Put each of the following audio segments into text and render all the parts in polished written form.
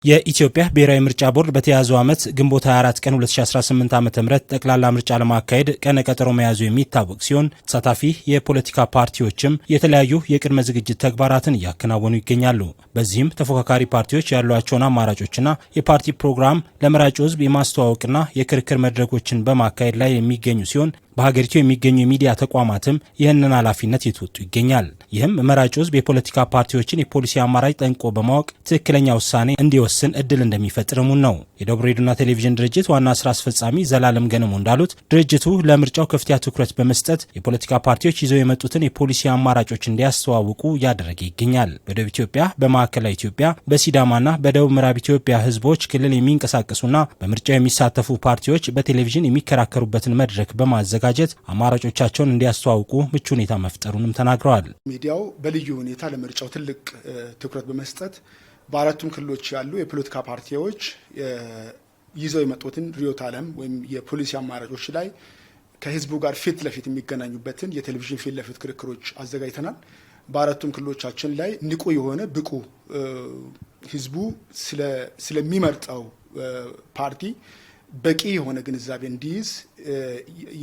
የኢትዮጵያ ብሔራዊ ምርጫ ቦርድ በተያዘው ዓመት ግንቦት 24 ቀን 2018 ዓ.ም ጠቅላላ ምርጫ ለማካሄድ ቀነ ቀጠሮ መያዙ የሚታወቅ ሲሆን ተሳታፊ የፖለቲካ ፓርቲዎችም የተለያዩ የቅድመ ዝግጅት ተግባራትን እያከናወኑ ይገኛሉ። በዚህም ተፎካካሪ ፓርቲዎች ያሏቸውን አማራጮችና የፓርቲ ፕሮግራም ለመራጩ ሕዝብ የማስተዋወቅና የክርክር መድረኮችን በማካሄድ ላይ የሚገኙ ሲሆን በሀገሪቱ የሚገኙ የሚዲያ ተቋማትም ይህንን ኃላፊነት እየተወጡ ይገኛል። ይህም መራጩ ሕዝብ የፖለቲካ ፓርቲዎችን የፖሊሲ አማራጭ ጠንቅቆ በማወቅ ትክክለኛ ውሳኔ እንዲወስን እድል እንደሚፈጥርሙን ነው። የደቡብ ሬዲዮና ቴሌቪዥን ድርጅት ዋና ስራ አስፈጻሚ ዘላለም ገነሙ እንዳሉት ድርጅቱ ለምርጫው ከፍተኛ ትኩረት በመስጠት የፖለቲካ ፓርቲዎች ይዘው የመጡትን የፖሊሲ አማራጮች እንዲያስተዋውቁ እያደረገ ይገኛል። በደቡብ ኢትዮጵያ፣ በማዕከላዊ ኢትዮጵያ፣ በሲዳማና በደቡብ ምዕራብ ኢትዮጵያ ህዝቦች ክልል የሚንቀሳቀሱና በምርጫው የሚሳተፉ ፓርቲዎች በቴሌቪዥን የሚከራከሩበትን መድረክ በማዘጋጀት አማራጮቻቸውን እንዲያስተዋውቁ ምቹ ሁኔታ መፍጠሩንም ተናግረዋል። ሚዲያው በልዩ ሁኔታ ለምርጫው ትልቅ ትኩረት በመስጠት በአራቱም ክልሎች ያሉ የፖለቲካ ፓርቲዎች ይዘው የመጡትን ርዕዮተ ዓለም ወይም የፖሊሲ አማራጮች ላይ ከህዝቡ ጋር ፊት ለፊት የሚገናኙበትን የቴሌቪዥን ፊት ለፊት ክርክሮች አዘጋጅተናል። በአራቱም ክልሎቻችን ላይ ንቁ የሆነ ብቁ ህዝቡ ስለሚመርጠው ፓርቲ በቂ የሆነ ግንዛቤ እንዲይዝ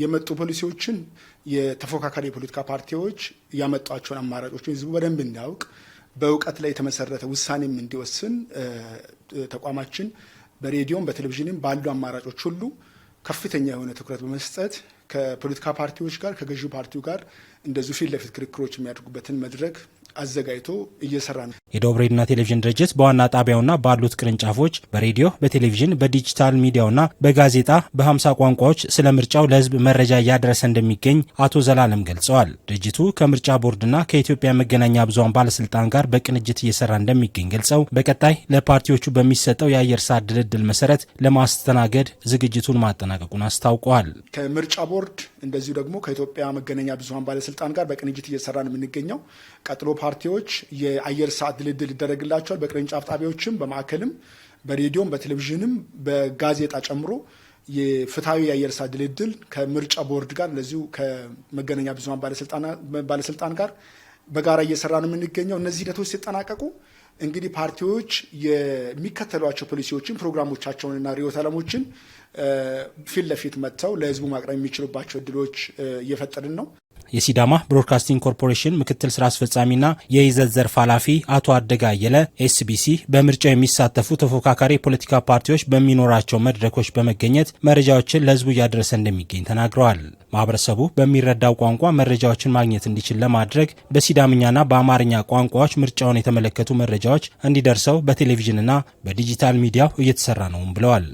የመጡ ፖሊሲዎችን የተፎካካሪ የፖለቲካ ፓርቲዎች ያመጧቸውን አማራጮችን ህዝቡ በደንብ እንዲያውቅ በእውቀት ላይ የተመሰረተ ውሳኔም እንዲወስን ተቋማችን በሬዲዮም በቴሌቪዥንም ባሉ አማራጮች ሁሉ ከፍተኛ የሆነ ትኩረት በመስጠት ከፖለቲካ ፓርቲዎች ጋር ከገዢው ፓርቲው ጋር እንደዚሁ ፊት ለፊት ክርክሮች የሚያደርጉበትን መድረክ አዘጋጅቶ እየሰራ ነው። የደቡብ ሬዲዮና ቴሌቪዥን ድርጅት በዋና ጣቢያውና ባሉት ቅርንጫፎች በሬዲዮ፣ በቴሌቪዥን፣ በዲጂታል ሚዲያውና በጋዜጣ በ50 ቋንቋዎች ስለ ምርጫው ለህዝብ መረጃ እያደረሰ እንደሚገኝ አቶ ዘላለም ገልጸዋል። ድርጅቱ ከምርጫ ቦርድና ከኢትዮጵያ መገናኛ ብዙሃን ባለስልጣን ጋር በቅንጅት እየሰራ እንደሚገኝ ገልጸው በቀጣይ ለፓርቲዎቹ በሚሰጠው የአየር ሰዓት ድልድል መሰረት ለማስተናገድ ዝግጅቱን ማጠናቀቁን አስታውቀዋል። ከምርጫ ቦርድ እንደዚሁ ደግሞ ከኢትዮጵያ መገናኛ ብዙሃን ባለስልጣን ጋር በቅንጅት እየሰራ ነው የምንገኘው። ቀጥሎ ፓርቲዎች የአየር ሰዓት ድልድል ይደረግላቸዋል። በቅርንጫፍ ጣቢያዎችም በማዕከልም በሬዲዮም በቴሌቪዥንም በጋዜጣ ጨምሮ የፍትሐዊ የአየር ሰዓት ድልድል ከምርጫ ቦርድ ጋር እንደዚሁ ከመገናኛ ብዙሃን ባለስልጣን ጋር በጋራ እየሰራ ነው የምንገኘው። እነዚህ ሂደቶች ሲጠናቀቁ እንግዲህ ፓርቲዎች የሚከተሏቸው ፖሊሲዎችን ፕሮግራሞቻቸውንና ርዕዮተ ዓለሞችን ፊት ለፊት መጥተው ለህዝቡ ማቅረብ የሚችሉባቸው እድሎች እየፈጠርን ነው። የሲዳማ ብሮድካስቲንግ ኮርፖሬሽን ምክትል ስራ አስፈጻሚና የይዘት ዘርፍ ኃላፊ አቶ አደጋ አየለ ኤስቢሲ በምርጫው የሚሳተፉ ተፎካካሪ የፖለቲካ ፓርቲዎች በሚኖራቸው መድረኮች በመገኘት መረጃዎችን ለህዝቡ እያደረሰ እንደሚገኝ ተናግረዋል። ማህበረሰቡ በሚረዳው ቋንቋ መረጃዎችን ማግኘት እንዲችል ለማድረግ በሲዳምኛና በአማርኛ ቋንቋዎች ምርጫውን የተመለከቱ መረጃዎች እንዲደርሰው በቴሌቪዥንና በዲጂታል ሚዲያው እየተሰራ ነውም ብለዋል።